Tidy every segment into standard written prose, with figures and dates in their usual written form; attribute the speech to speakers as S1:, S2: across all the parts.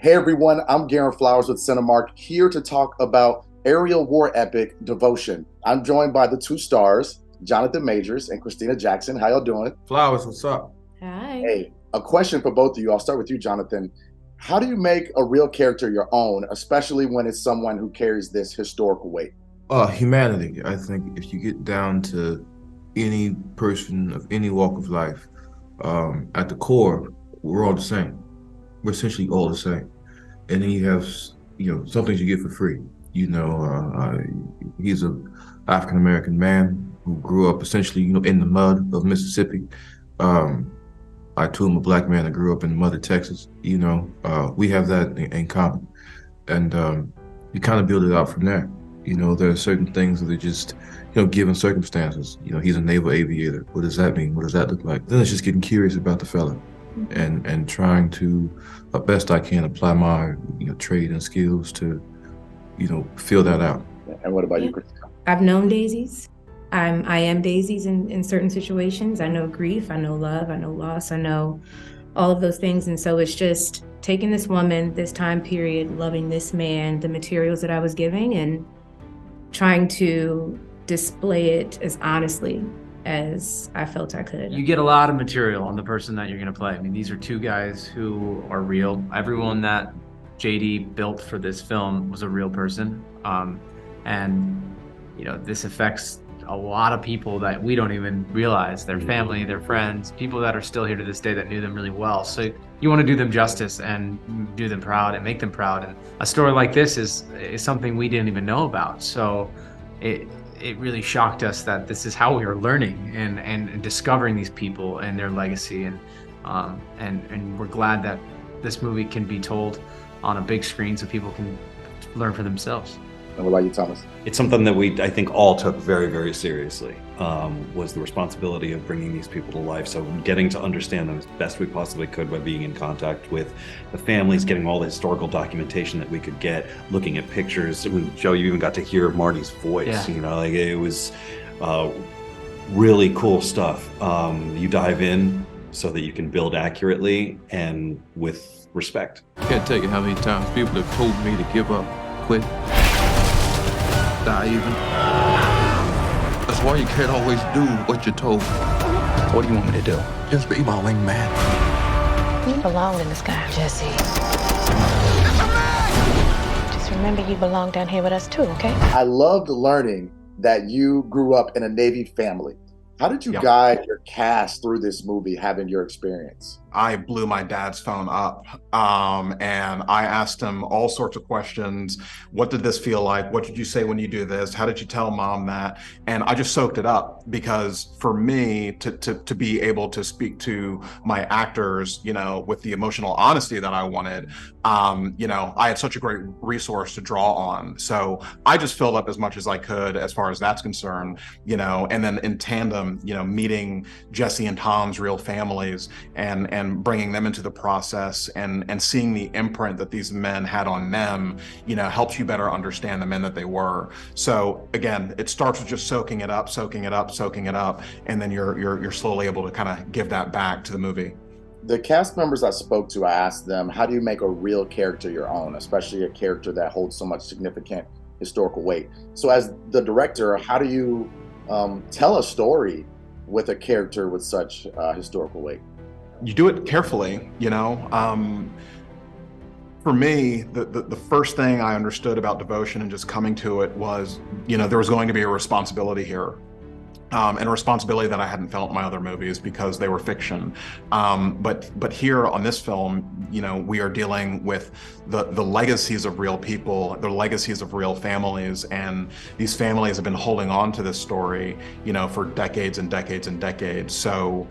S1: Hey everyone, I'm Garen Flowers with Cinemark, here to talk about aerial war epic Devotion. I'm joined by the two stars, Jonathan Majors and Christina Jackson. How y'all doing?
S2: Flowers, what's up?
S3: Hi.
S1: Hey, a question for both of you. I'll start with you, Jonathan. How do you make a real character your own, especially when it's someone who carries this historical weight?
S2: Humanity. I think if you get down to any person of any walk of life, at the core, we're all the same. We're essentially all the same. And then you have, some things you get for free. He's a African American man who grew up essentially, in the mud of Mississippi. Um, I too am a black man that grew up in the mud of Texas. We have that in common, and you kind of build it out from there. There are certain things that are just, given circumstances. He's a naval aviator. What does that mean? What does that look like? Then it's just getting curious about the fella, and trying to, best I can, apply my, trade and skills to, fill that out.
S1: And what about
S3: Yeah.
S1: you, Christina?
S3: I've known daisies. I am daisies in certain situations. I know grief, I know love, I know loss, I know all of those things. And so it's just taking this woman, this time period, loving this man, the materials that I was giving, and trying to display it as honestly as I felt I could.
S4: You get a lot of material on the person that you're going to play. I mean, these are two guys who are real. Everyone that JD built for this film was a real person. And, this affects a lot of people that we don't even realize, their family, their friends, people that are still here to this day that knew them really well. So you want to do them justice and do them proud and make them proud. And a story like this is something we didn't even know about. So it really shocked us that this is how we were learning and discovering these people and their legacy. And we're glad that this movie can be told on a big screen so people can learn for themselves.
S1: And what about you, Thomas?
S5: It's something that I think, all took very, very seriously, was the responsibility of bringing these people to life. So getting to understand them as best we possibly could by being in contact with the families, getting all the historical documentation that we could get, looking at pictures. Joe, you even got to hear Marty's voice.
S4: Yeah.
S5: It was really cool stuff. You dive in so that you can build accurately and with respect.
S6: I can't tell you how many times people have told me to give up, quit, die even. That's why you can't always do what you're told.
S7: What do you want me to do?
S6: Just be my wingman.
S8: You belong in the sky, Jesse. Just remember you belong down here with us too, okay?
S1: I loved learning that you grew up in a Navy family. How did you guide your cast through this movie, having your experience?
S2: I blew my dad's phone up, and I asked him all sorts of questions. What did this feel like? What did you say when you do this? How did you tell mom that? And I just soaked it up, because for me to be able to speak to my actors, with the emotional honesty that I wanted, I had such a great resource to draw on. So I just filled up as much as I could as far as that's concerned, and then in tandem, meeting Jesse and Tom's real families and bringing them into the process and seeing the imprint that these men had on them, helps you better understand the men that they were. So again, it starts with just soaking it up, and then you're slowly able to kind of give that back to the movie.
S1: The cast members I spoke to, I asked them, how do you make a real character your own, especially a character that holds so much significant historical weight? So as the director, how do you tell a story with a character with such historical weight?
S2: You do it carefully, For me, the first thing I understood about Devotion and just coming to it was, there was going to be a responsibility here. And a responsibility that I hadn't felt in my other movies because they were fiction. But here on this film, we are dealing with the legacies of real people, the legacies of real families, and these families have been holding on to this story, for decades and decades and decades. So,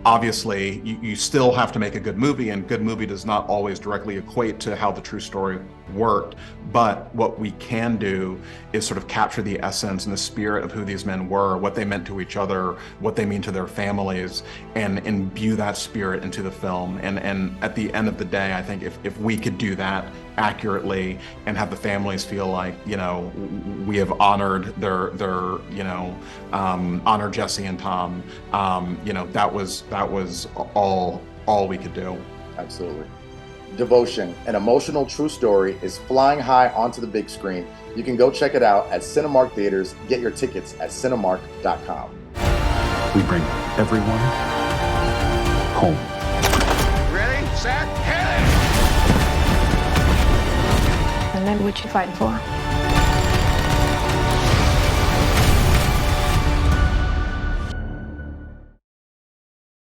S2: obviously you still have to make a good movie, and good movie does not always directly equate to how the true story worked. But what we can do is sort of capture the essence and the spirit of who these men were, what they meant to each other, what they mean to their families, and imbue that spirit into the film. And at the end of the day, I think if we could do that accurately and have the families feel like, we have honored their honored Jesse and Tom, that was all we could do.
S1: Absolutely. Devotion, an emotional true story, is flying high onto the big screen. You can go check it out at Cinemark Theaters. Get your tickets at cinemark.com.
S7: We bring everyone home.
S8: Remember what you're fighting for.